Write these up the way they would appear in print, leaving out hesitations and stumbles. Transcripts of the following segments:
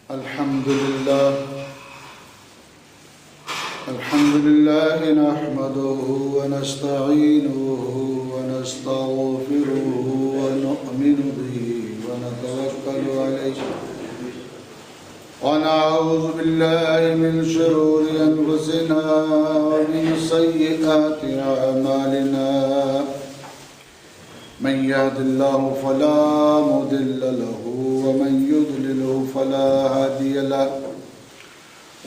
الحمد لله نحمده ونستعينه ونستغفره ونؤمن به ونتوكل عليه ونعوذ بالله من شرور أنفسنا ومن سيئات أعمالنا من يهد الله فلا مضل له ومن يضلله فلا هادي له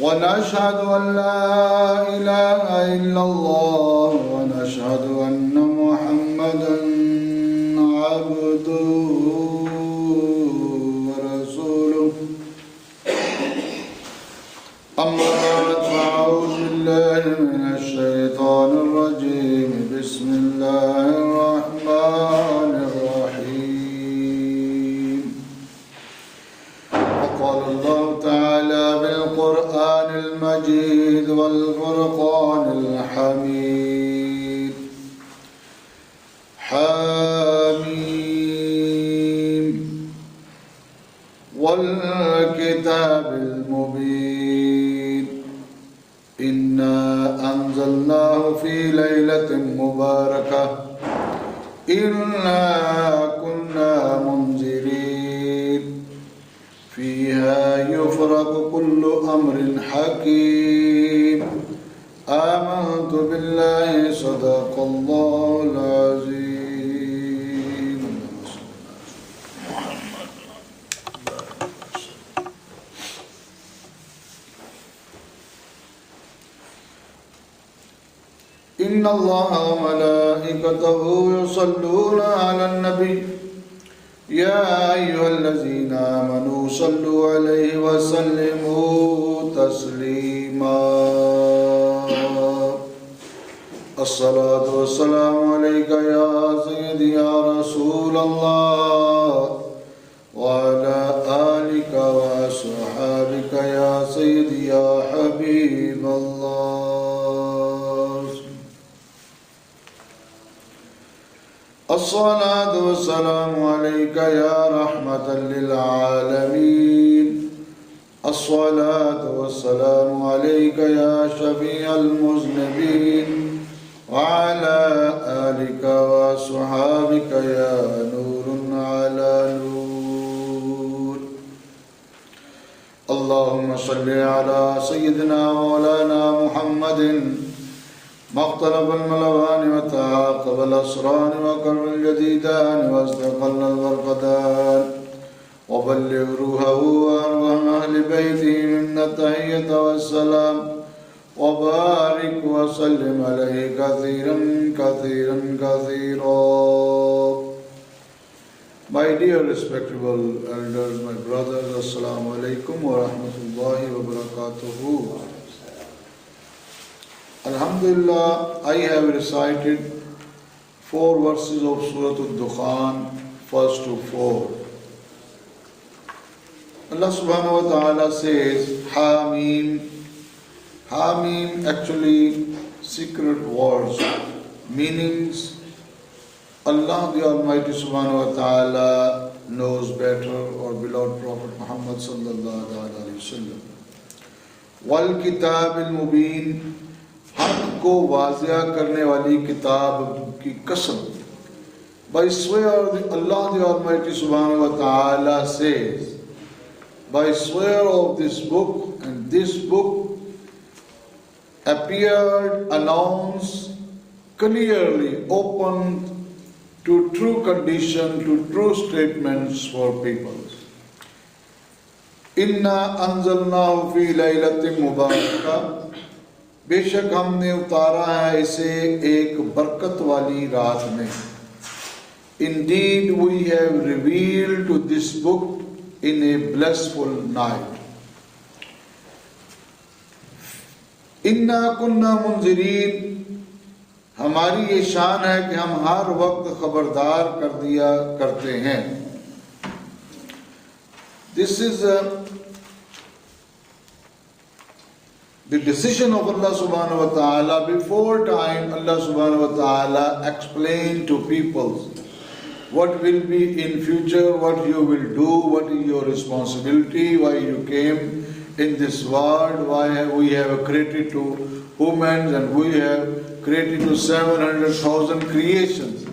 ونشهد أن لا إله إلا الله ونشهد أن محمدا عبده ورسوله أما بعد فأعوذ بالله من الشيطان الرجيم بسم الله الرحمن الرحيم وقال الله تعالى بالقرآن المجيد والفرقان الحميد حميم والكتاب المبين إنا أنزلناه في ليلة مباركة إنا كنا منذرين فيها يفرق كل أمر حكيم آمنت بالله صدق الله العظيم. إن الله وملائكته يصلون على النبي يا أيها الذين آمنوا صلوا عليه وسلموا تسليما. الصلاة والسلام عليك يا سيدي يا رسول الله وعلى آلك وأصحابك يا سيدي يا حبيب الله. الصلاة والسلام عليك يا رحمة للعالمين. الصلاة والسلام عليك يا شفيع المذنبين وعلى آلك وصحابك يا نور على نور. اللهم صل على سيدنا مولانا محمد مقترب الملوان وتعاقب الأسران وقرب الجديدان واستقل الورقدان وبلغ روحه وأرواح أهل بيته منا التحية والسلام وبارك وسلم عليه كثيرا كثيرا كثيرا. My dear respectable elders, my brothers, Assalamu alaikum wa rahmatullahi wa barakatuhu. Alhamdulillah, I have recited 4 verses of Surah Al-Dukhan, first to 4. Allah subhanahu wa ta'ala says, Hamim. Hamim actually secret words, meanings Allah the Almighty subhanahu wa ta'ala knows better, or beloved Prophet Muhammad sallallahu alaihi wasallam. Wal kitab al-mubin, हक को वाज़िया करने वाली किताब की कसम. By swear Allah the Almighty subhanahu wa ta'ala says, by swear of this book, and this book appeared, announced, clearly opened to true condition, to true statements for people. Inna anzalnahu fi laylatin mubarakah, बेशक हमने उतारा है इसे एक बरकत वाली रात में. Indeed we have revealed to this book in a blissful night. इन्ना कुन्ना मुंज़िरीन, हमारी ये शान है कि हम हर वक्त खबरदार कर दिया करते हैं. This is the decision of Allah subhanahu wa ta'ala. Before time, Allah subhanahu wa ta'ala explained to people what will be in future, what you will do, what is your responsibility, why you came in this world, why we have created to humans and we have created to 700,000 creations.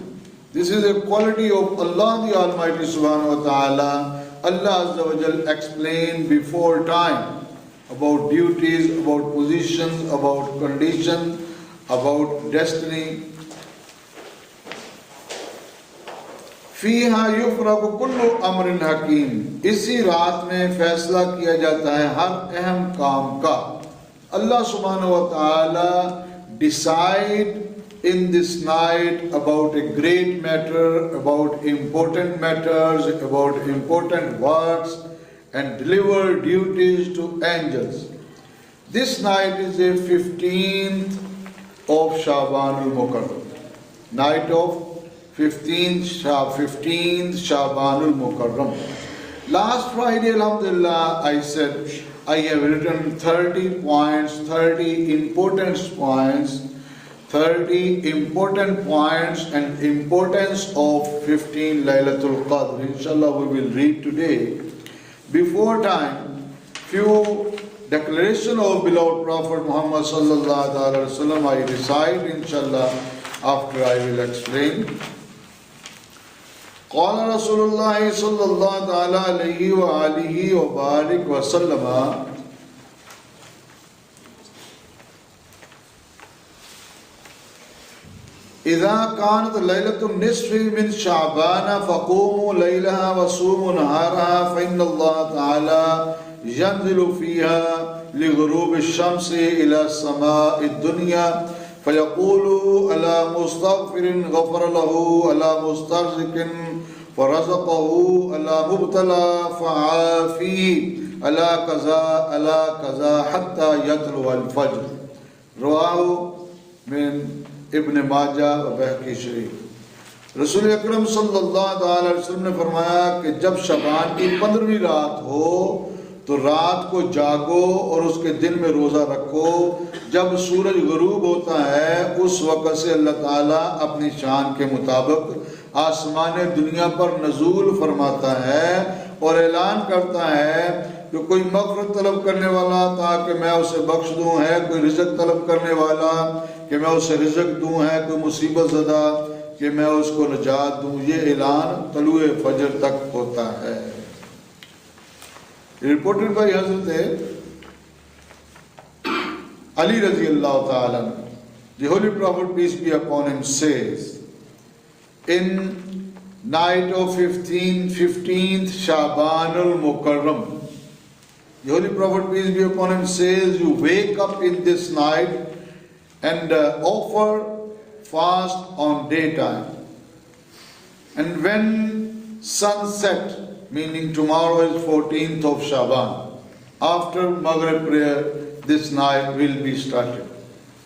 This is a quality of Allah the Almighty Subhanahu wa Ta'ala. Allah Azza wa Jal explained before time about duties, about positions, about conditions, about destiny. फीहा युफ़रक़ु Kullu अम्रिन हकीम, इसी रात में फैसला किया जाता है हर अहम काम का. Allah subhanahu wa ta'ala decide in this night about a great matter, about important matters, about important works, and deliver duties to angels. This night is the 15th of Shaban al-Mukarram, night of 15th Shaban al-Mukarram. Last Friday, alhamdulillah, I said I have written 30 points, 30 important points, 30 important points and importance of 15 Laylatul Qadr. Inshallah, we will read today. Before time, few declaration of beloved Prophet Muhammad sallallahu alaihi wasallam I recite, inshallah, after I will explain. قال رسول الله صلى الله عليه وآله وبارك وسلم إذا كانت ليلة النصف من شعبان فقوموا ليلها وصوموا نهارها فإن الله تعالى ينزل فيها لغروب الشمس إلى السماء الدنيا فيقول ألا مستغفر غفر له ألا مسترزق فرزقه ألا مبتلى فعافيه ألا كذا حتى يطلع الفجر. رواه من ابن माजा व बहकी शरीफ. रसूल अकरम सल्लल्लाहु अलैहि वसल्लम ने फरमाया कि जब शबान की 15वीं रात हो तो रात को जागो और उसके दिन में रोज़ा रखो. जब सूरज गुरूब होता है उस वक़्त से अल्लाह ताला अपनी शान के मुताबिक आसमान दुनिया पर नज़ूल फरमाता है और ऐलान करता है कि कोई मग़फ़िरत तलब करने वाला ताकि मैं उसे बख्श दूँ है, कोई रिज़्क़ तलब करने वाला कि मैं उसे रिज़्क़ दूँ है, कोई मुसीबत ज़दा कि मैं उसको निजात दूँ. ये ऐलान तलुए फजर तक होता है. Reported by Hazrat Ali radiallahu ta'ala, the Holy Prophet, peace be upon him, says, in night of 15th Shaban al-Mukarram, the Holy Prophet, peace be upon him, says, you wake up in this night and offer fast on daytime. And when sunset, meaning tomorrow is 14th of Shaban, after Maghrib prayer, this night will be started.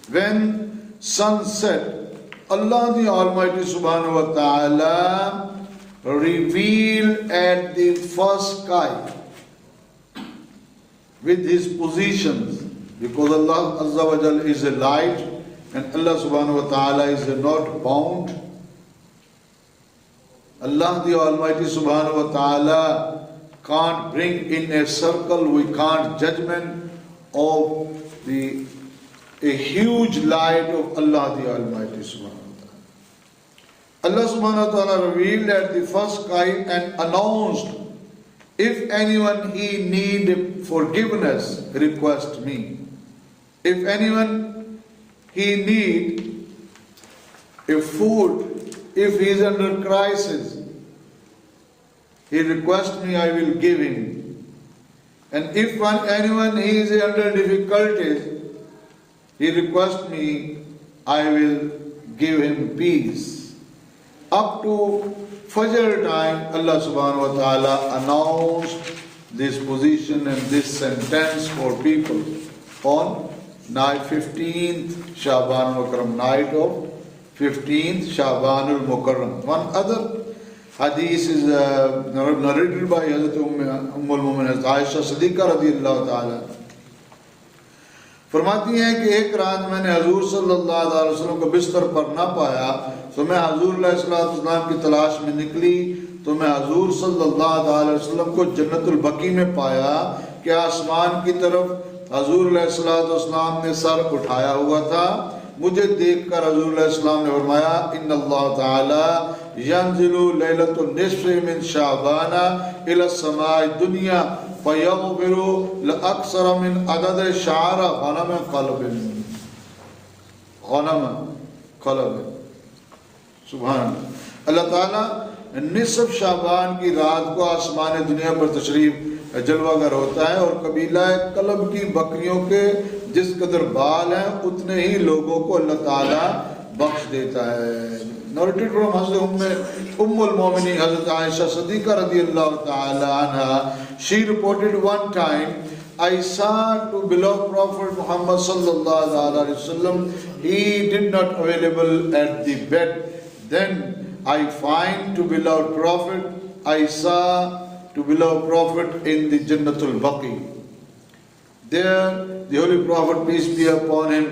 When sunset, Allah the Almighty Subhanahu wa Ta'ala reveal at the first sky with His positions, because Allah Azza wa Jal is a light and Allah Subhanahu wa Ta'ala is not bound. Allah the Almighty Subhanahu wa Ta'ala can't bring in a circle, we can't judgment of a huge light of Allah the Almighty Subhanahu wa Ta'ala. Allah Subhanahu wa Ta'ala revealed at the first sky and announced, if anyone he need forgiveness, request me. If anyone he need a food, if he is under crisis, he requests me, I will give him. And if anyone he is under difficulties, he requests me, I will give him peace. Up to Fajr time, Allah subhanahu wa ta'ala announced this position and this sentence for people on night 15th Shaban al-Mukarram, night of 15th Shaban al-Mukarram. One other hadith is narrated by Hazrat Umm al-Mu'minin Aisha Siddiqa radiyallahu ta'ala. फरमाती हैं कि एक रात मैंने हजूर सल्लल्लाहु अलैहि वसल्लम को बिस्तर पर ना पाया, तो मैं हजूर अलैहिस्सलातु वस्सलाम की तलाश में निकली, तो मैं हजूर सल्लल्लाहु अलैहि वसल्लम को जन्नतुल बकी में पाया कि आसमान की तरफ हजूर अलैहिस्सलातु वस्सलाम ने सर उठाया हुआ था। मुझे देखकर हजूर अलैहिस्सलाम ने फरमाया, इन्नल्लाह ताला यंज़िलु लैलतुन निस्फ़ि मिन शाबाना इला समाई दुनिया फयग़फ़िरु लअक्सर मिन अदद शाअर ग़नम क़ल्बिन। सुभान अल्लाह ताला निस्फ़ शाबान की रात को आसमान दुनिया पर तशरीफ जलवागर होता है और कबीला कलब की बकरियों के जिस कदर बाल हैं उतने ही लोगों को अल्लाह ताला बख्श देता है। Narrated from Hazrat Ummul Mu'minin Hazrat Aisha Siddiqa radiyallahu ta'ala anha, she reported one time, I saw to beloved Prophet Muhammad sallallahu alaihi wasallam, he did not available at the bed. Then I find to beloved Prophet, I saw to beloved Prophet in the Jannatul Baqi. There the Holy Prophet, peace be upon him,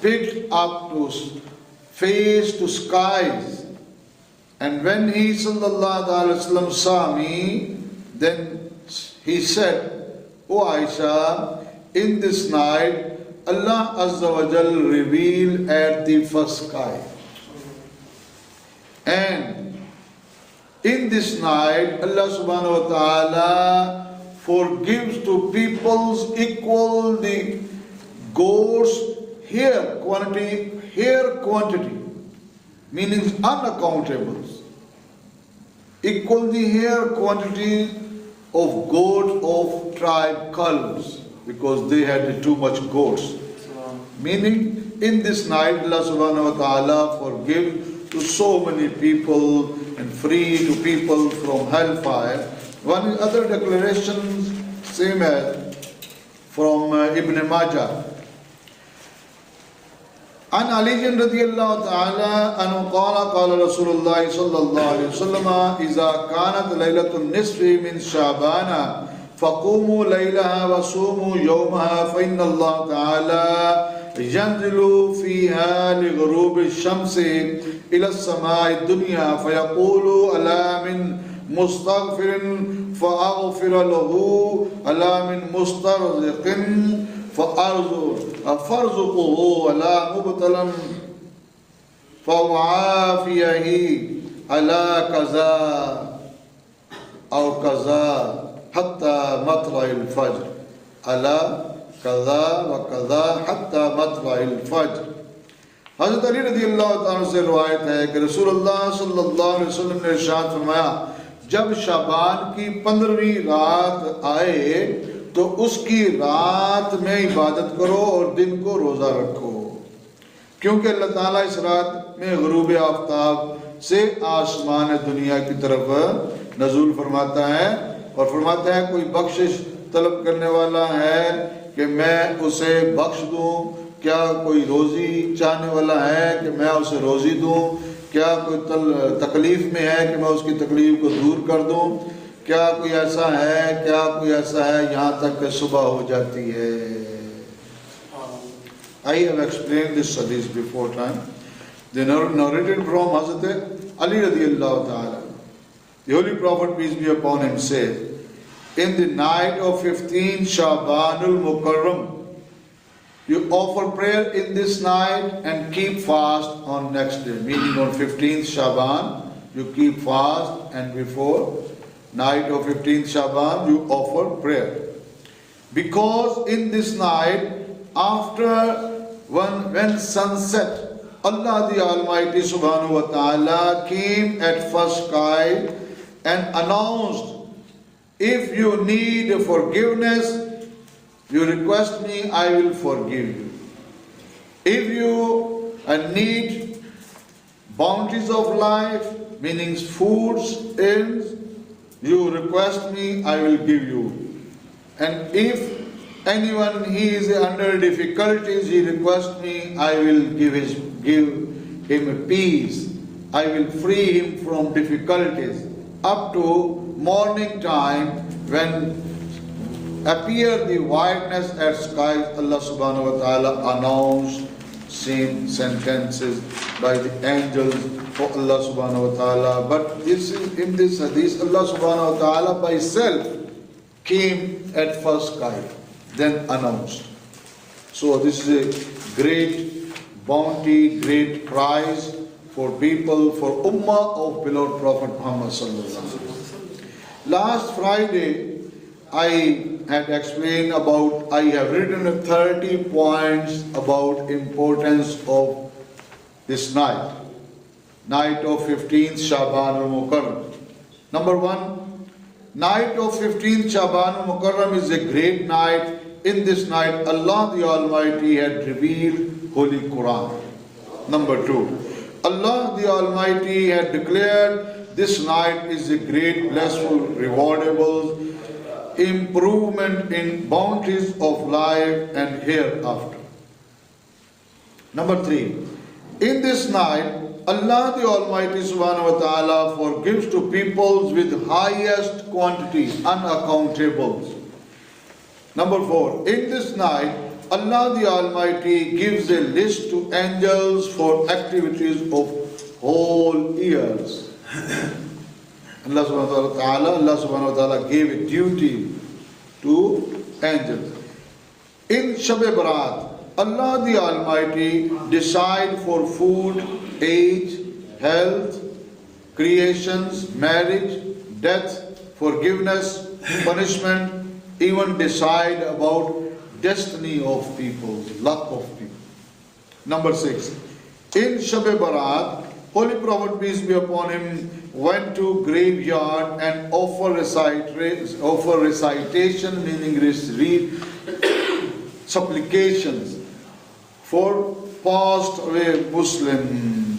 picked up to face to skies, and when he sallallahu alaihi wasallam saw me, then he said, O Aisha, in this night Allah Azza wa Jal revealed at the first sky, and in this night Allah subhanahu wa ta'ala forgives to peoples equal the goats hair quantity, meaning unaccountable, equal the hair quantity of goat of tribe Kalbs, because they had too much goats. Meaning in this night Allah subhanahu wa ta'ala forgive to so many people and free to people from hellfire. One other declaration, same as from Ibn Majah. عن علي رضي الله تعالى عنه قال قال رسول الله صلى الله عليه وسلم إذا كانت ليلة النصف من شعبان فقوموا ليلها وصوموا يومها فإن الله تعالى ينزل فيها لغروب الشمس إلى السماء الدنيا فيقول ألا من مستغفر فأغفر له ألا من مسترزق فأرزقه ولا مبتلا فوعافيه على كذا أو كذا حتى مطلع الفجر على كذا وكذا حتى مطلع الفجر. हज़रत अली रज़ी अल्लाह ताला से रिवायत है कि रसूलुल्लाह सल्लल्लाहु अलैहि वसल्लम ने इरशाद फरमाया, जब शाबान की 15वीं रात आए तो उसकी रात में इबादत करो और दिन को रोज़ा रखो, क्योंकि अल्लाह ताला इस रात में गुरूब आफ्ताब से आसमान दुनिया की तरफ नज़ूल फरमाता है और फरमाता है कोई बख्शिश तलब करने वाला है कि मैं उसे बख्श दूं, क्या कोई रोज़ी चाहने वाला है कि मैं उसे रोज़ी दूं, क्या कोई तकलीफ़ में है कि मैं उसकी तकलीफ़ को दूर कर दूं, क्या कोई ऐसा है यहाँ तक कि सुबह हो जाती है. I have explained this hadith before time. They narrated from Hazrat Ali radiyallahu ta'ala. The Holy Prophet, peace be upon him, said, in the night of 15 Shabanul Mukarram, you offer prayer in this night and keep fast on next day. Meaning on 15th Shaban, you keep fast, and before night of 15th Shaban, you offer prayer. Because in this night, after when sunset, Allah the Almighty Subhanahu wa Ta'ala came at first sky and announced, if you need forgiveness, you request me, I will forgive you. If you need bounties of life, meaning foods, ends, you request me, I will give you. And if anyone he is under difficulties, he requests me, I will give him peace. I will free him from difficulties up to morning time when appear the whiteness at skies, Allah subhanahu wa ta'ala announced same sentences by the angels for Allah subhanahu wa ta'ala. But this is in this hadith, Allah subhanahu wa ta'ala by himself came at first sky, then announced. So this is a great bounty, great prize for people, for ummah of beloved Prophet Muhammad sallallahu alaihi wasallam. Last Friday, I had explained about, I have written 30 points about importance of this night, night of 15th Shaban al-Mukarram. Number one, night of 15th Shaban al-Mukarram is a great night. In this night, Allah the Almighty had revealed Holy Quran. Number two, Allah the Almighty had declared this night is a great, blissful, rewardable improvement in bounties of life and hereafter. Number three, in this night, Allah the Almighty subhanahu wa ta'ala forgives to peoples with highest quantity, unaccountables. Number four, in this night, Allah the Almighty gives a list to angels for activities of whole years. Allah subhanahu wa ta'ala gave a duty to angels. In Shab-e Barat, Allah the Almighty decide for food, age, health, creations, marriage, death, forgiveness, punishment, even decide about destiny of people, luck of people. Number six, in Shab-e Barat, Holy Prophet, peace be upon him, went to graveyard and offer recitation, meaning read supplications for passed away Muslim.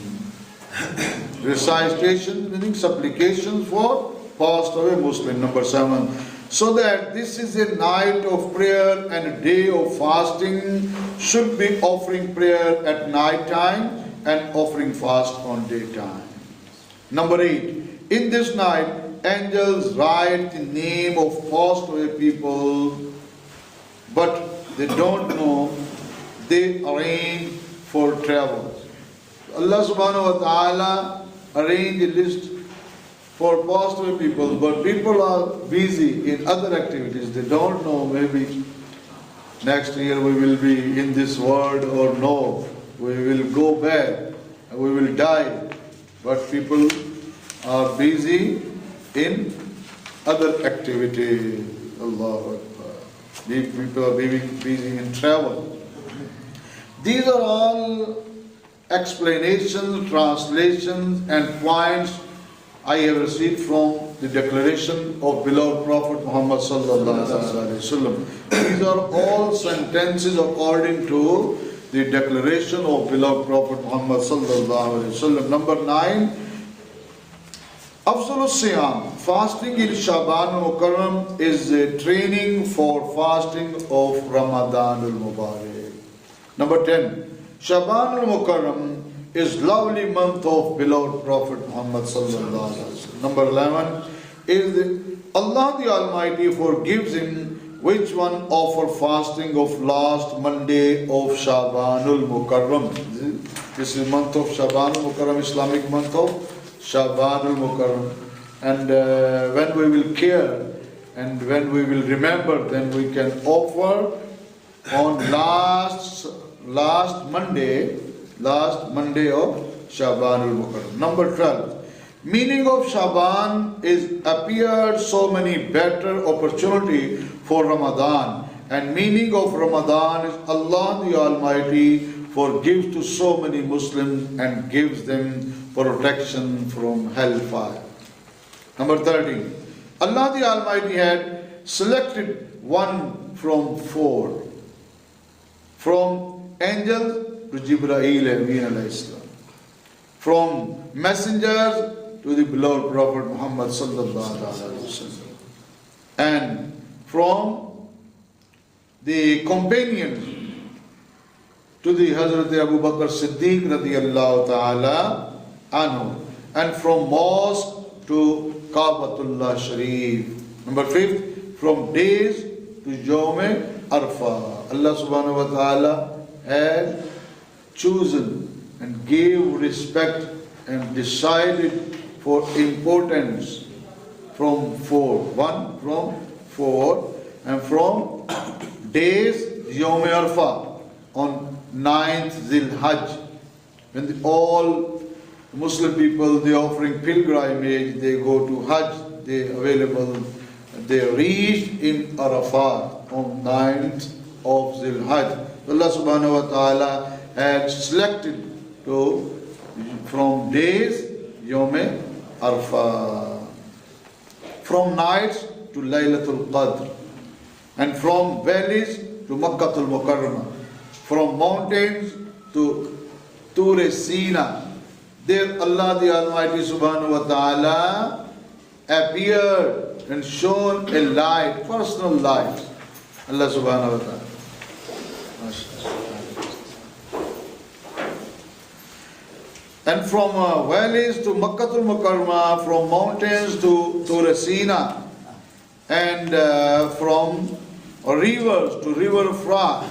Recitation meaning supplications for passed away Muslim. Number seven, so that this is a night of prayer and a day of fasting, should be offering prayer at night time and offering fast on daytime. Number eight, in this night, angels write the name of passed away people, but they don't know, they arrange for travel. Allah subhanahu wa ta'ala arranged a list for passed away people, but people are busy in other activities. They don't know, maybe next year we will be in this world or no, we will go back, we will die. But people are busy in other activities. Allah Akbar. People are busy in travel. These are all explanations, translations and points I have received from the declaration of beloved Prophet Muhammad sallallahu alaihi wasallam. These are all sentences according to the declaration of beloved Prophet Muhammad sallallahu alaihi wasallam. Number 9, Afzalus Siyam, fasting in Shaban al-Mukarram is a training for fasting of Ramadan al-Mubarak. Number 10, Shaban al-Mukarram is lovely month of beloved Prophet Muhammad sallallahu alaihi wasallam. Number 11 is Allah the Almighty forgives him which one offer fasting of last Monday of Shaban al-Mukarram. This is month of Shaban al-Mukarram, Islamic month of Shaban al-Mukarram. And when we will care and when we will remember, then we can offer on last Monday of Shaban al-Mukarram. Number 12, meaning of Shaban is appeared so many better opportunity for Ramadan, and meaning of Ramadan is Allah the Almighty forgives to so many Muslims and gives them protection from hellfire. Number 13, Allah the Almighty had selected one from 4, from angels to Jibreel alayhi salam, from messengers to the beloved Prophet Muhammad sallallahu alaihi wasallam, and from the companions to the Hazrat Abu Bakr Siddiq radiyallahu ta'ala anhu, and from mosque to Kaabatullah Sharif. Number 5, from days to Yawm Arfa. Allah subhanahu wa ta'ala had chosen and gave respect and decided for importance from four. One from four, and from days Yawm Arfa on 9th Zil Hajj, when all Muslim people, they offering pilgrimage, they go to Hajj, they reached in Arafat on 9th of Zil Hajj. Allah subhanahu wa ta'ala had selected from days Yawm Arfa, from nights to Laylatul Qadr, and from valleys to Makkatul Mukarramah, from mountains to Tur Sina. There Allah the Almighty subhanahu wa ta'ala appeared and shone a light, personal light. Allah subhanahu wa ta'ala. And from valleys to Makkatul Mukarramah, from mountains to Tur Sina, and from rivers to River Frat,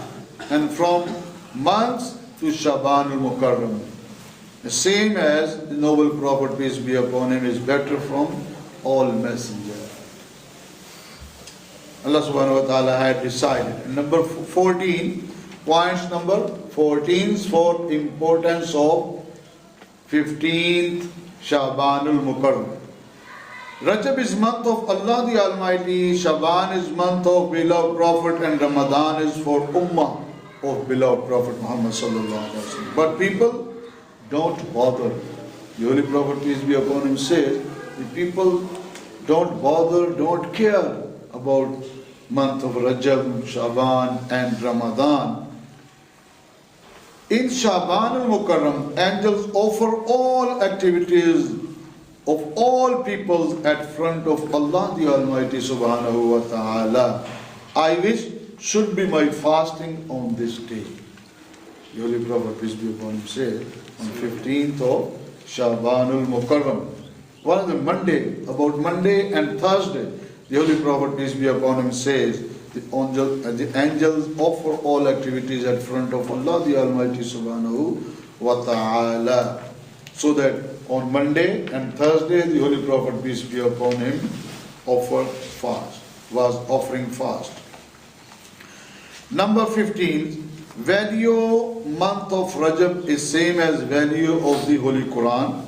and from months to Shaban al-Mukarram. The same as the noble Prophet, peace be upon him, is better from all messengers. Allah subhanahu wa ta'ala had decided. And number 14, points number 14 for importance of 15th Shaban al-Mukarram. Rajab is month of Allah the Almighty, Shaban is month of beloved Prophet, and Ramadan is for Ummah of beloved Prophet Muhammad sallallahu alaihi wasallam. But people don't bother. The Holy Prophet, peace be upon him, says the people don't bother, don't care about month of Rajab, Shaban and Ramadan. In Shaban al-Mukarram, angels offer all activities of all peoples at front of Allah the Almighty subhanahu wa ta'ala. I wish should be my fasting on this day. The Holy Prophet, peace be upon him, said on 15th of Shaban al-Mukarram. One of the about Monday and Thursday, the Holy Prophet, peace be upon him, says the angels offer all activities at front of Allah the Almighty subhanahu wa ta'ala. So that on Monday and Thursday, the Holy Prophet, peace be upon him, was offering fast. Number 15, value month of Rajab is same as value of the Holy Quran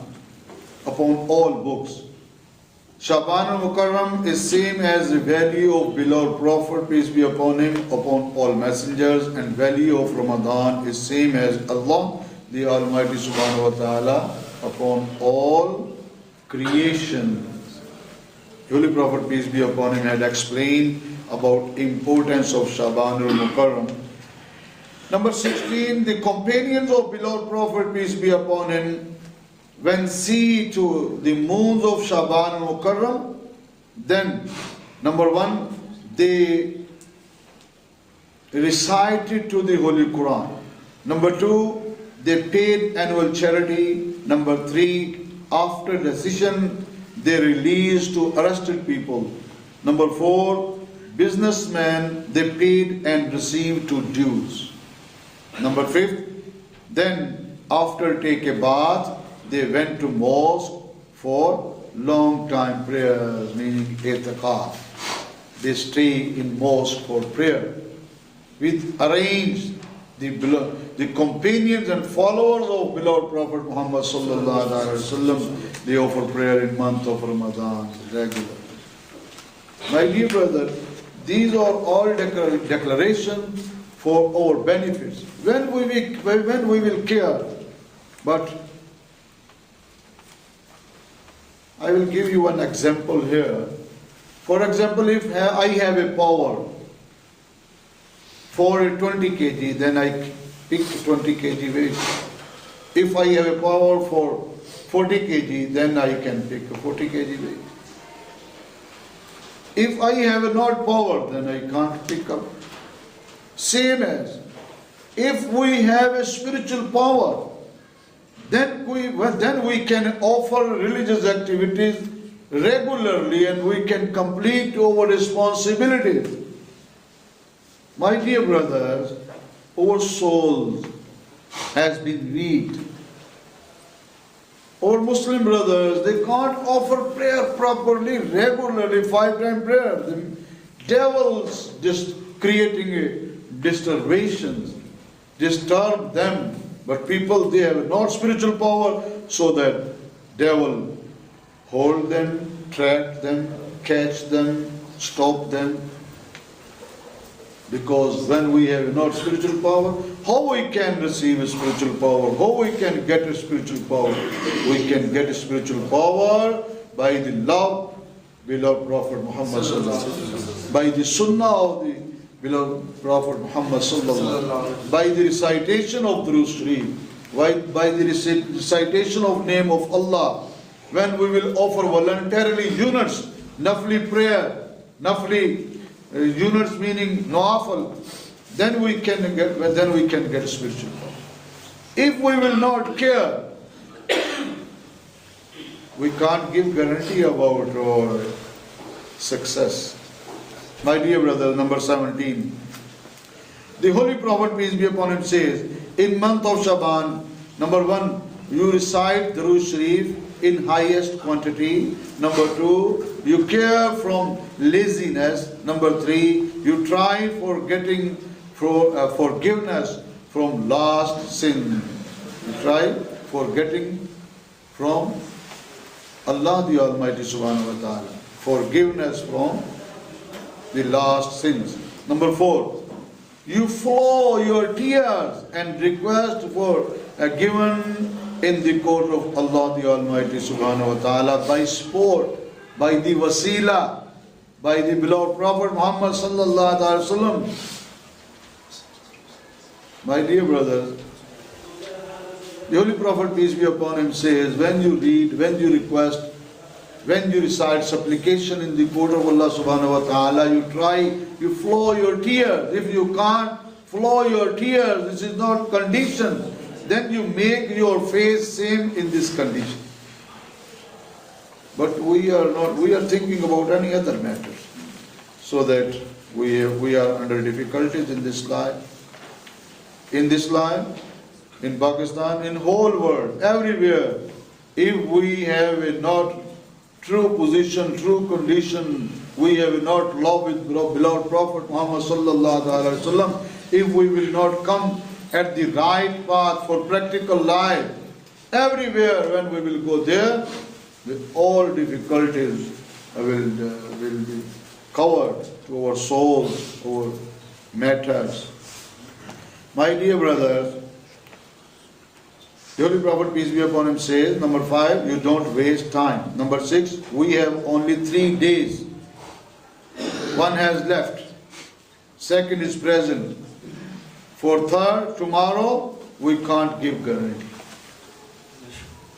upon all books. Shaban al-Mukarram is same as the value of beloved Prophet, peace be upon him, upon all messengers, and value of Ramadan is same as Allah the Almighty subhanahu wa ta'ala upon all creation. The Holy Prophet, peace be upon him, had explained about importance of Shaban al-Mukarram. Number 16, the companions of beloved Prophet, peace be upon him, when see to the moons of Shaban al-Mukarram, then number 1, they recited to the Holy Quran. Number 2, they paid annual charity. Number 3, after decision, they released to arrested people. Number 4, businessmen, they paid and received to dues. Number 5, then after take a bath, they went to mosque for long time prayers, meaning itikaf. They stay in mosque for prayer. We arranged the companions and followers of beloved Prophet Muhammad sallallahu alaihi wasallam, they offer prayer in month of Ramadan regularly. My dear brother, these are all declarations for our benefits. When we will care, but I will give you an example here. For example, if I have a power for 20 kg, then I pick 20 kg weight. If I have a power for 40 kg, then I can pick a 40 kg weight. If I have not power, then I can't pick up. Same as, if we have a spiritual power, then we can offer religious activities regularly and we can complete our responsibilities. My dear brothers, our soul has been weak. Our Muslim brothers, they can't offer prayer properly, regularly, 5-time prayer. The devil's just creating a disturbance, disturb them. But people, they have not spiritual power, so that devil hold them, track them, catch them, stop them. Because when we have not spiritual power, how we can receive a spiritual power? How we can get a spiritual power? We can get a spiritual power by the love beloved Prophet Muhammad sallallahu alaihi wasallam, by the sunnah of the beloved Prophet Muhammad sallallahu alaihi wasallam, by the recitation of Durood Sharif, by the recitation of name of Allah. When we will offer voluntarily units, nafli prayer, nafli units meaning nawafal, then we can get spiritual power. If we will not care, we can't give guarantee about our success. My dear brother, number 17. The Holy Prophet, peace be upon him, says, in month of Shaban, number 1, you recite Durood Sharif in highest quantity. Number 2, you care from laziness. Number 3, you try for getting forgiveness from last sin. You try for getting from Allah the Almighty Subhanahu wa Ta'ala forgiveness from the last sins. Number 4, you flow your tears and request for given in the court of Allah the Almighty Subhanahu wa Ta'ala by sport, by the wasila, by the beloved Prophet Muhammad sallallahu alaihi wasallam. My dear brothers, the Holy Prophet, peace be upon him, says, when you read, when you request, when you recite supplication in the court of Allah Subhanahu wa Ta'ala, you try, you flow your tears. If you can't flow your tears, this is not condition, then you make your face same in this condition. But we are not, we are thinking about any other matters. So that we are under difficulties in this life. In this life, in Pakistan, in whole world, everywhere. If we have a not true position, true condition, we have not love with beloved Prophet Muhammad sallallahu alaihi wasallam, if we will not come at the right path for practical life, everywhere when we will go there, with all difficulties will be covered to our souls, our matters. My dear brothers, the Holy Prophet, peace be upon him, says, number 5, you don't waste time. Number 6, we have only 3 days. One has left. Second is present. For third, tomorrow, we can't give guarantee.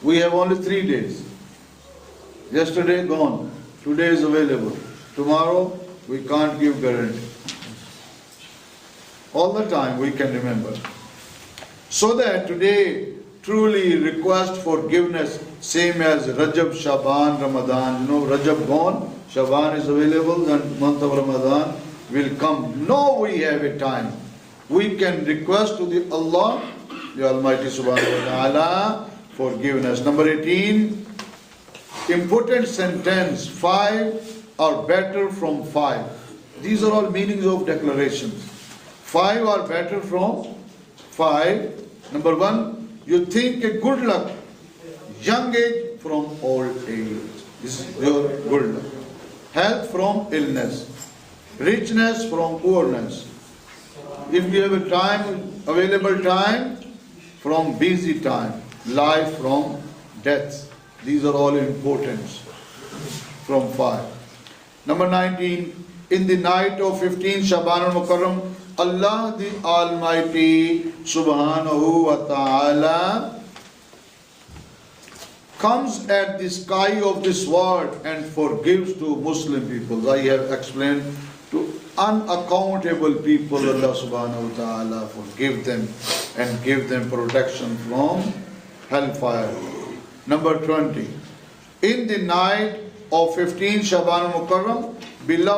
We have only 3 days. Yesterday gone. Today is available. Tomorrow, we can't give guarantee. All the time we can remember. So that today, truly request forgiveness, same as Rajab, Shaban, Ramadan. You know, Rajab gone, Shaban is available, and month of Ramadan will come. No, we have a time. We can request to the Allah, the Almighty Subhanahu wa Ta'ala, forgiveness. Number 18, important sentence, 5 are better from 5. These are all meanings of declarations. 5 are better from 5. Number 1, you think a good luck, young age from old age. This is your good luck. Health from illness. Richness from poorness. If you have a time, available time, from busy time. Life from death. These are all important from 5. Number 19, in the night of 15 Shaban al-Mukarram, Allah the Almighty Subhanahu wa Ta'ala comes at the sky of this world and forgives to Muslim people. I have explained to unaccountable people, Allah Subhanahu wa Ta'ala forgive them and give them protection from hellfire. Number 20, in the night of 15 Shaban al-Mukarram, beloved